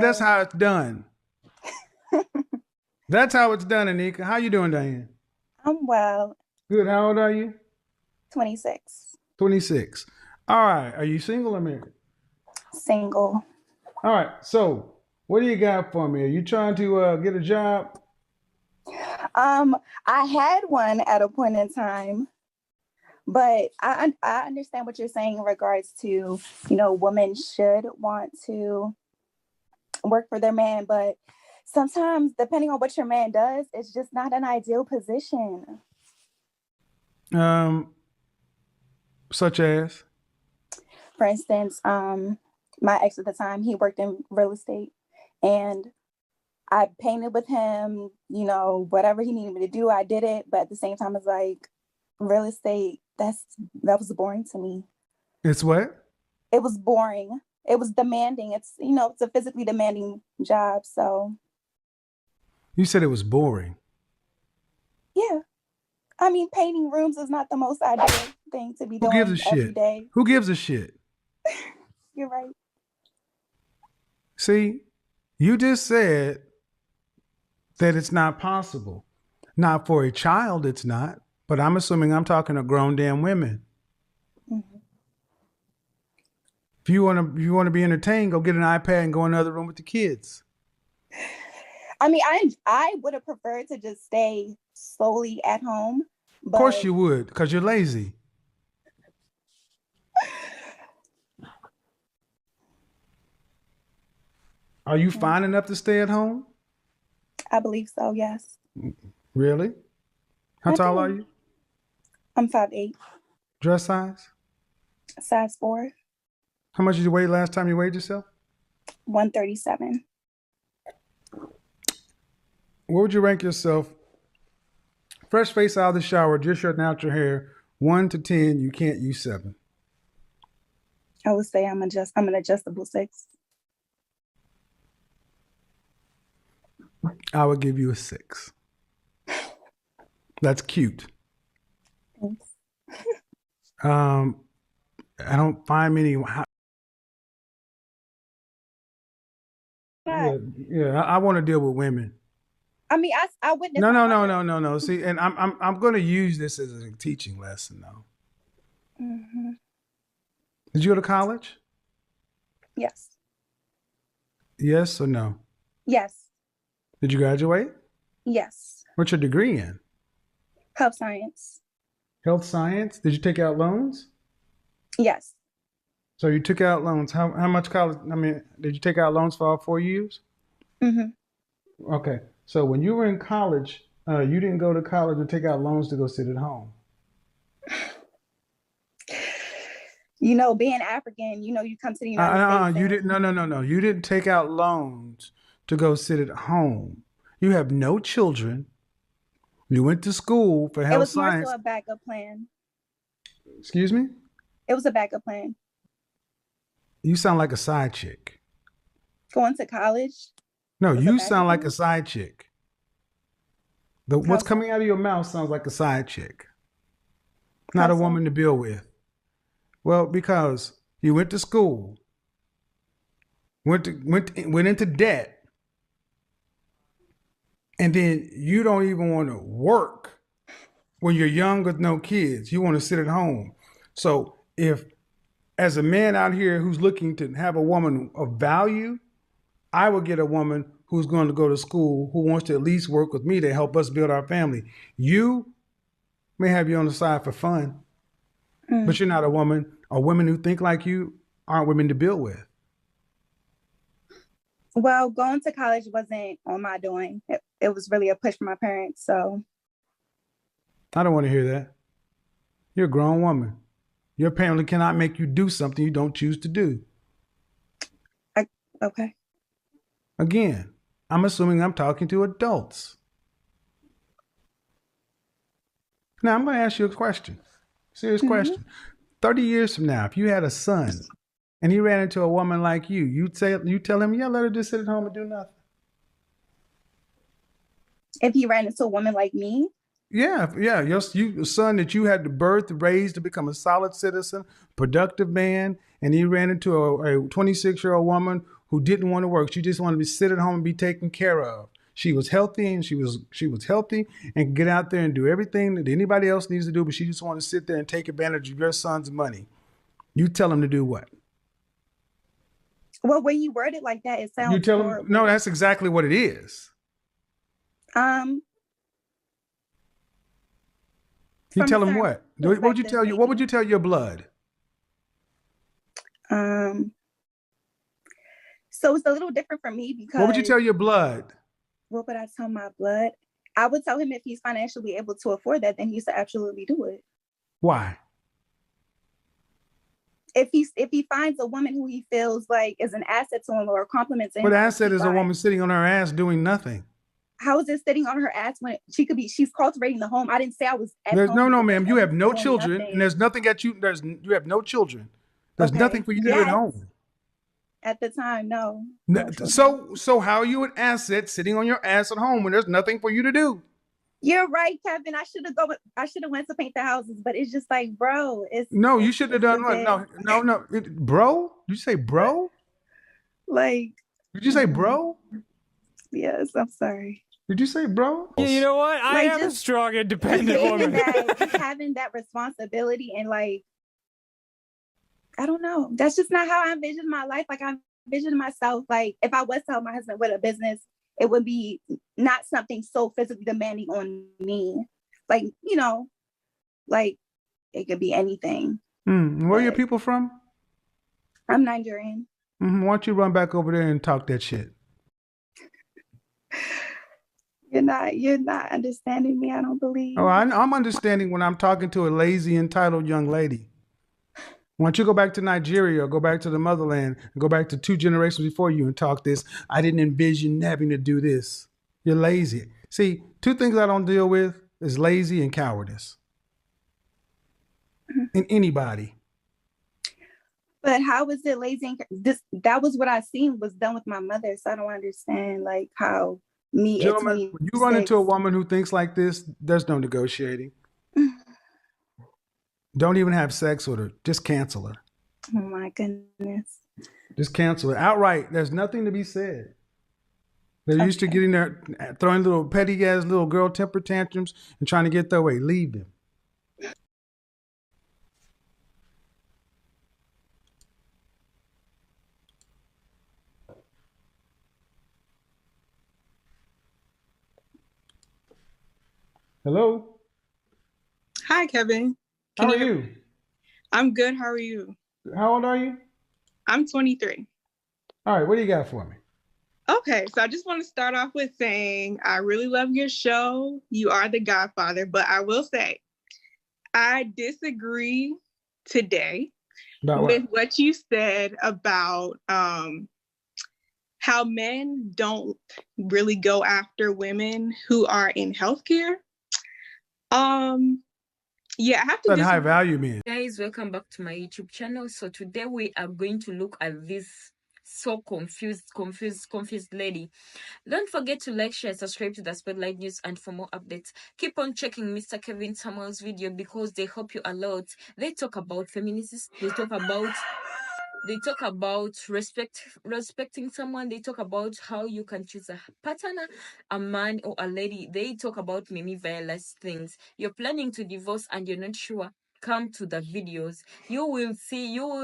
That's how it's done. That's how it's done, Anika. How you doing, Diane? I'm well, Good. How old are you? 26, 26. All right. Are you single or married? single. All right. So, what do you got for me? Are you trying to get a job? Um, I had one at a point in time, but I understand what you're saying in regards to, women should want to work for their man, but sometimes depending on what your man does, it's just not an ideal position. Um, such as? For instance, my ex at the time, he worked in real estate and I painted with him, whatever he needed me to do, I did it. But at the same time, it's like real estate, that was boring to me. It's what? It was boring. It was demanding. It's a physically demanding job. So You said it was boring. yeah. I mean, painting rooms is not the most ideal thing to be Who gives a doing every shit? day. Who gives a shit? You're right. See, you just said that it's not possible. Not for a child, it's not. But I'm assuming I'm talking to grown damn women. Mm-hmm. If you want to be entertained, go get an iPad and go in another room with the kids. I mean, I would have preferred to just stay solely at home, Of course but you would, because you're lazy. Are you fine enough to stay at home? I believe so. Yes, Really? How I tall are do. you? I'm 5'8", Dress size? size 4, How much did you weigh last time you weighed yourself? 137. Where would you rank yourself? Fresh face out of the shower, just your natural hair. 1 to 10, you can't use 7. I would say I'm an adjustable 6. I would give you a 6. That's cute. Thanks. Um, I don't find many. But Yeah, yeah. I want to deal with women. I mean, I witnessed No, my no, no, mother. no, no, no. See, and I'm going to use this as a teaching lesson, though. Hmm. Did you go to college? Yes, Yes or no? yes, Did you graduate? yes. What's your degree in? Health science. Health science. Did you take out loans? Yes. So you took out loans. How much college? I mean, did you take out loans for all 4 years? Hmm. Okay. So when you were in college, you didn't go to college and take out loans to go sit at home. Being African, you come to the United States You didn't. and No, no, no, no. You didn't take out loans to go sit at home. You have no children. You went to school for it health was more so science. a backup plan. Excuse me? It was a backup plan. You sound like a side chick. Going to college No, was a you backup sound like a plan. side chick. How What's so? coming out of your mouth sounds like a side chick, not How a so? woman to build with. Well, because you went to school, went into debt, and then you don't even want to work when you're young with no kids. You want to sit at home. So if as a man out here who's looking to have a woman of value, I would get a woman who's going to go to school, who wants to at least work with me to help us build our family. You may have you on the side for fun, Mm. but you're not a woman. Or women who think like you aren't women to build with. Well, going to college wasn't on my doing. It was really a push from my parents. So, I don't want to hear that. You're a grown woman. Your family cannot make you do something you don't choose to do. I, okay. Again, I'm assuming I'm talking to adults. Now, I'm going to ask you a question. Serious Hmm. question. 30 years from now, if you had a son and he ran into a woman like you tell him, yeah, let her just sit at home and do nothing. If he ran into a woman like me, Yeah, yeah. Your son that you had to birth, raise to become a solid citizen, productive man, and he ran into a 26-year-old woman who didn't want to work. She just wanted to sit at home and be taken care of. She was healthy and she was healthy and could get out there and do everything that anybody else needs to do, but she just wanted to sit there and take advantage of your son's money. You tell him to do what? Well, when you word it like that, it You sounds tell him no, horrible. that's exactly what it is. Um, You from a tell him certain what? What would you perspective, tell you? What would maybe. you tell your blood? Um, so it's a little different for me What would you because tell your blood? what would I tell my blood? I would tell him if he's financially able to afford that, then he should absolutely do it. Why? If he finds a woman who he feels like is an asset to him or a compliment to What him, asset he is a fine. woman sitting on her ass doing nothing? How is it sitting on her ass when she's cultivating the home? I didn't say I was at There's home no, with ma'am. him You have no doing children, and nothing. there's nothing at you. You have no children. There's nothing Okay. for you to do at Yes. home. At the time, no. No children. So how are you an asset sitting on your ass at home when there's nothing for you to do? You're right, Kevin. I should have went to paint the houses, but it's just like, bro, No, you it's shouldn't have just a done what? bit No. Bro? Did you say bro? like, Did you say bro? yes, I'm sorry. Did you say bro? Yeah, you know what? I Like am a just strong, independent woman. just having that responsibility and like, I don't know. That's just not how I envision my life. Like I envision myself like if I was to help my husband with a business, it would be not something so physically demanding on me. Like, like it could be anything. Where are your But people from? I'm Nigerian. Why don't you run back over there and talk that shit? You're not understanding me, I don't believe. Oh, I'm understanding when I'm talking to a lazy, entitled young lady. Why don't you go back to Nigeria or go back to the motherland and go back to 2 generations before you and talk this? I didn't envision having to do this. You're lazy. See, two things I don't deal with is lazy and cowardice in anybody. But how was it lazy? That was what I seen was done with my mother. So I don't understand like how me at Gentlemen, when you run 26. into a woman who thinks like this, there's no negotiating. Don't even have sex with her. Just cancel her. Oh my goodness. Just cancel it outright. There's nothing to be said. They're used to Okay. getting there, throwing little petty ass little girl temper tantrums and trying to get their way. Leave them. Hello. Hi, Kevin. How Can are you hear me? you? I'm good. How are you? How old are you? I'm 23. All right. What do you got for me? Okay, so I just want to start off with saying I really love your show. You are the godfather, but I will say I disagree today About with what? what you said about how men don't really go after women who are in healthcare. Yeah, I have to That high disagree. value men. Guys, welcome back to my YouTube channel. So today we are going to look at this so confused lady. Don't forget to like, share, subscribe to the Spotlight News, and for more updates, keep on checking Mr. Kevin Samuel's video because they help you a lot. They talk about feminism, they talk about respecting someone. They talk about how you can choose a partner, a man or a lady. They talk about many various things. You're planning to divorce and you're not sure, come to the videos. You will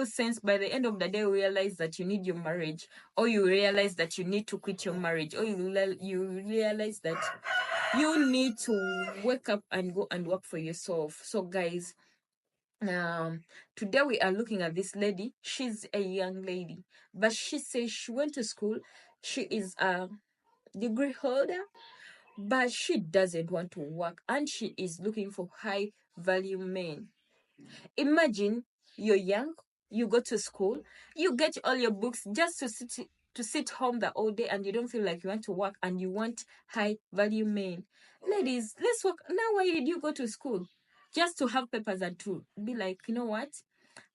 sense by the end of the day, realize that you need your marriage, or you realize that you need to quit your marriage, or you realize that you need to wake up and go and work for yourself. So guys, today we are looking at this lady. She's a young lady, but she says she went to school. She is a degree holder, but she doesn't want to work, and she is looking for high value men. Imagine you're young, you go to school, you get all your books just to sit home the whole day, and you don't feel like you want to work, and you want high value men. Ladies, let's work. Now, why did you go to school? Just to have papers and to be like, you know what?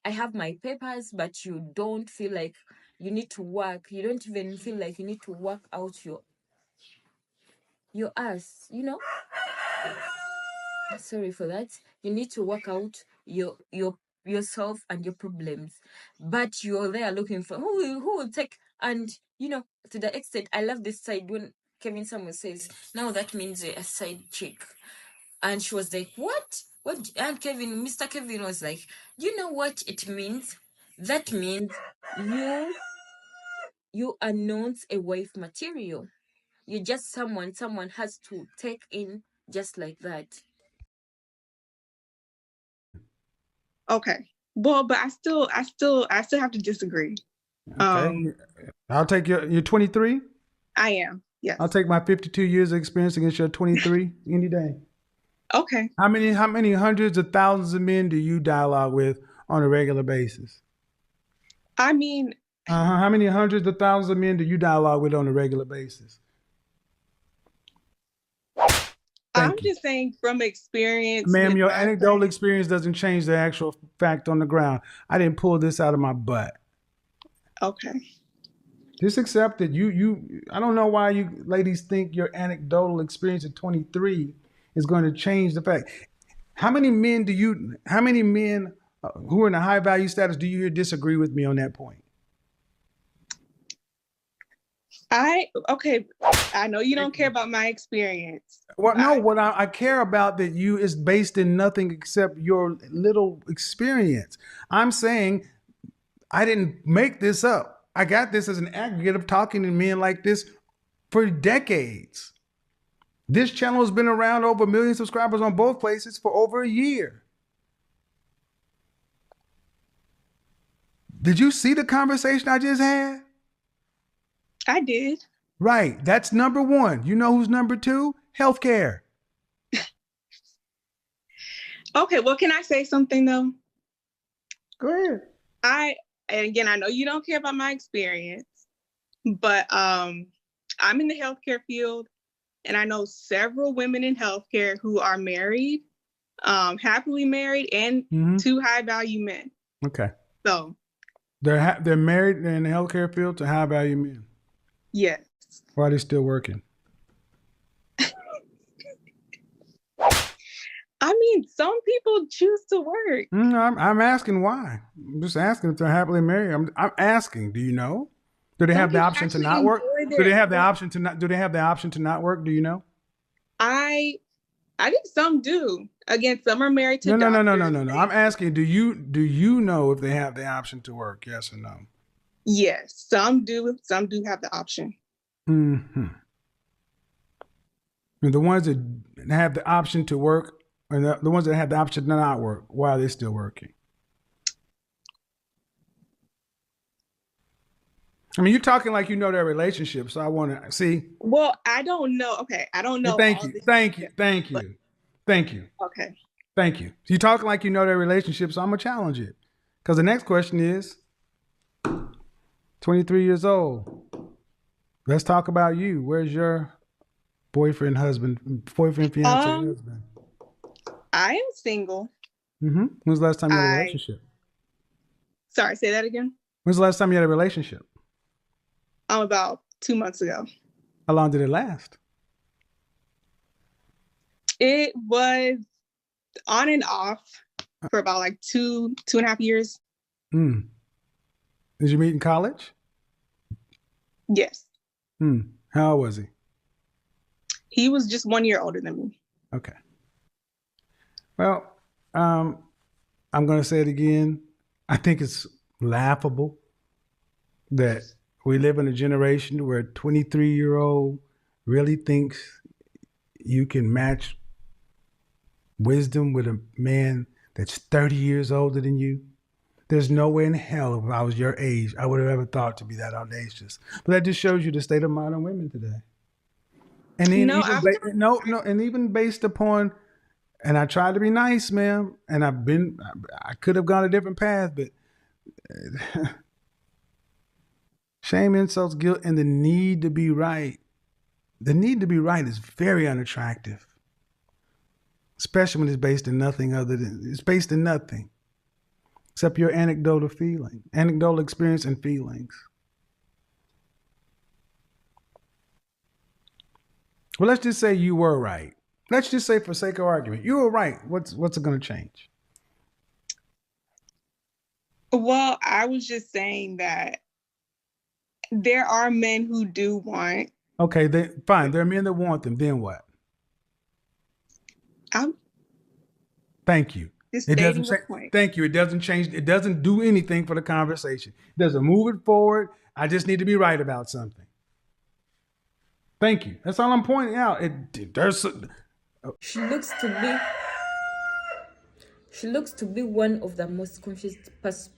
I have my papers, but you don't feel like you need to work. You don't even feel like you need to work out your ass, sorry for that. You need to work out yourself and your problems, but you're there looking for who will take And to the extent, I love this side when Kevin Samuel says, "Now that means a side chick," and she was like, "What? What?" And Mr. Kevin was like, "You know what it means? That means you are not a wife material. You're just someone has to take in just like that." Okay. Well, but I still have to disagree. Okay. I'll take you're 23. I am. Yes. I'll take my 52 years of experience against your 23 any day. Okay. How many hundreds of thousands of men do you dialogue with on a regular basis? I mean, How many hundreds of thousands of men do you dialogue with on a regular basis? I'm Thank you. just saying from experience Ma'am, with your my anecdotal friends. experience doesn't change the actual fact on the ground. I didn't pull this out of my butt. Okay. Just accept that I don't know why you ladies think your anecdotal experience at 23 is going to change the fact. How many men who are in a high value status do you hear disagree with me on that point? Okay. I know you don't care about my experience. Well, no, But what I care about that you is based in nothing except your little experience. I'm saying I didn't make this up. I got this as an aggregate of talking to men like this for decades. This channel has been around over 1 million subscribers on both places for over a year. Did you see the conversation I just had? I did. Right. That's number one. You know who's number two? Healthcare. Okay. Well, can I say something though? Go ahead. And again, I know you don't care about my experience, but I'm in the healthcare field, and I know several women in healthcare who are married, happily married, and to high value men. Okay. So They're married. They're in the healthcare field to high value men. yes. Why are they still working? I mean, some people choose to work. I'm asking why. I'm just asking if they're happily married. I'm asking. Do you know? Do they Some have the people option to actually not work? enjoy Do they their have the work. option to not? Do they have the option to not work? Do you know? I think some do. Again, some are married to No. doctors. I'm asking. Do you know if they have the option to work? Yes or no? Yes, some do. Some do have the option. Mm-hmm. And the ones that have the option to work, and the ones that have the option to not work, why are they still working? I mean, you're talking like you know their relationship, so I want to see. Well, I don't know. Okay, I don't know Thank all you, this. thank you, thank But you, thank you, okay. thank you. You're talking like you know their relationship, so I'm gonna challenge it. Because the next question is, 23 years old. Let's talk about you. Where's your boyfriend, fiance, husband? I am single. When's the last time you had a I relationship? sorry, say that again. When's the last time you had a relationship? About 2 months ago. How long did it last? It was on and off for about like 2.5 years. Did you meet in college? Yes. How old was he? He was just 1 year older than me. Okay. Well, I'm going to say it again. I think it's laughable that we live in a generation where a 23-year-old really thinks you can match wisdom with a man that's 30 years older than you. There's no way in hell if I was your age, I would have ever thought to be that audacious. But that just shows you the state of modern women today. And then even based upon, and I tried to be nice, ma'am, and I could have gone a different path, but shame, insults, guilt, and the need to be right. The need to be right is very unattractive, especially when it's based in nothing except your anecdotal experience and feelings. Well, let's just say you were right. Let's just say, for sake of argument, you were right. What's it going to change? Well, I was just saying that There are men who do want. Okay, then fine. There are men that want them. Then what? I'm Thank you. just It doesn't stating a change. point. Thank you. It doesn't change. It doesn't do anything for the conversation. It doesn't move it forward. I just need to be right about something. Thank you. That's all I'm pointing out. She looks to be she looks to be one of the most confused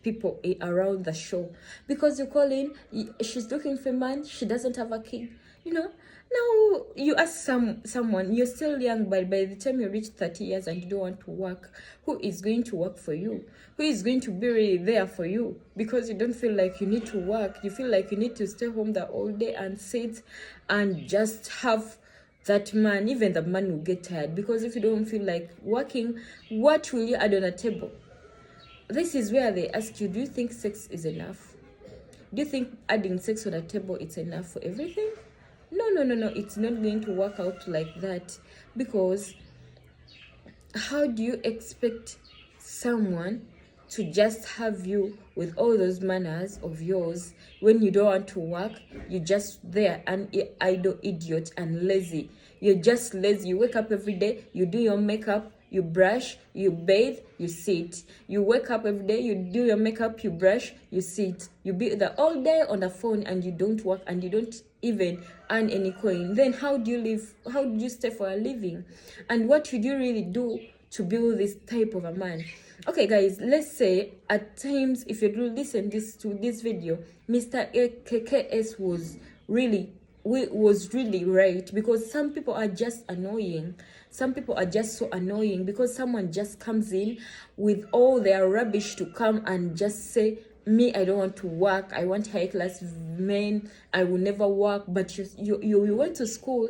people around the show, because you call in, she's looking for a man, she doesn't have a kid, you know. Now you ask someone, you're still young, but by the time you reach 30 years and you don't want to work, who is going to work for you? Who is going to be really there for you? Because you don't feel like you need to work, you feel like you need to stay home the whole day and sit and just have that man. Even the man will get tired, because if you don't feel like working, what will you add on a table? This is where they ask you, do you think sex is enough? Do you think adding sex on a table it's enough for everything? No, it's not going to work out like that. Because how do you expect someone to just have you with all those manners of yours when you don't want to work? You're just there, an idle idiot and lazy. You're just lazy. You wake up every day, you do your makeup, you brush, you bathe, you sit. You wake up every day, you do your makeup, you brush, you sit. You be there all day on the phone and you don't work and you don't even earn any coin. Then how do you live? How do you stay for a living? And what should you really do to build this type of a man? Okay guys, let's say at times, if you do listen to this video, Mr. KKS was really right, because some people are just annoying. Some people are just so annoying because someone just comes in with all their rubbish to come and just say, me, I don't want to work, I want high class men, I will never work. But you went to school.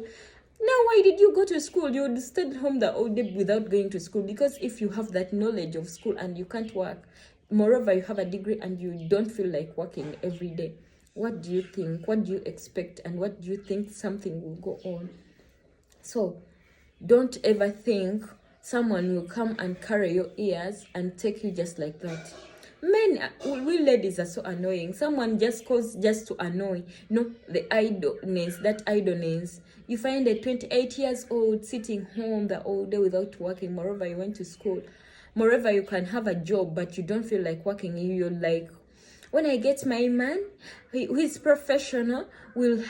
Now, why did you go to school? You would stay at home the whole day without going to school. Because if you have that knowledge of school and you can't work, moreover, you have a degree and you don't feel like working every day, what do you think? What do you expect? And what do you think something will go on? So, don't ever think someone will come and carry your ears and take you just like that. Men, we ladies are so annoying. Someone just calls just to annoy. No, the idleness. You find a 28 years old sitting home the whole day without working. Moreover, you went to school. Moreover, you can have a job, but you don't feel like working. You're like, when I get my man who is professional, will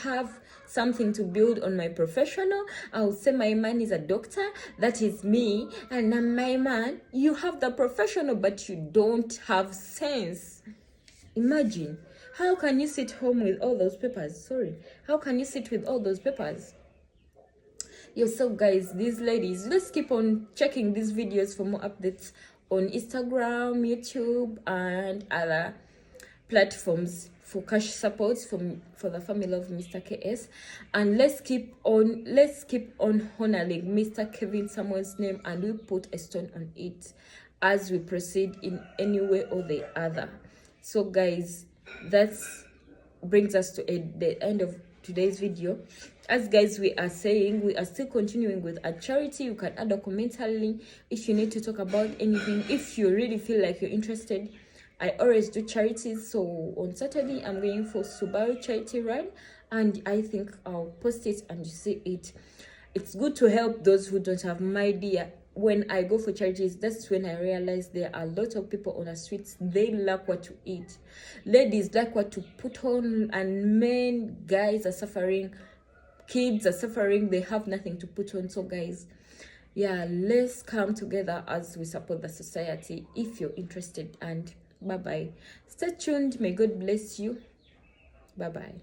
have something to build on my professional. I'll say my man is a doctor, that is me, and I'm my man. You have the professional, but you don't have sense. Imagine, how can you sit home with all those papers? How can you sit with all those papers? So guys, these ladies, let's keep on checking these videos for more updates on Instagram, YouTube, and other platforms for cash support for the family of Mr. KS. And let's keep on honoring Mr. Kevin Samuel's name, and we'll put a stone on it as we proceed in any way or the other. So guys, that's brings us to the end of today's video. As guys, we are saying, we are still continuing with a charity. You can add a commentary if you need to talk about anything, if you really feel like you're interested. I always do charities. So on Saturday I'm going for Subaru charity run, and I think I'll post it and you see it. It's good to help those who don't have. My dear, when I go for charities, that's when I realize there are a lot of people on the streets. They lack what to eat. Ladies lack what to put on, and men, guys are suffering. Kids are suffering. They have nothing to put on. So guys, yeah, let's come together as we support the society if you're interested. And bye bye. Stay tuned. May God bless you. Bye bye.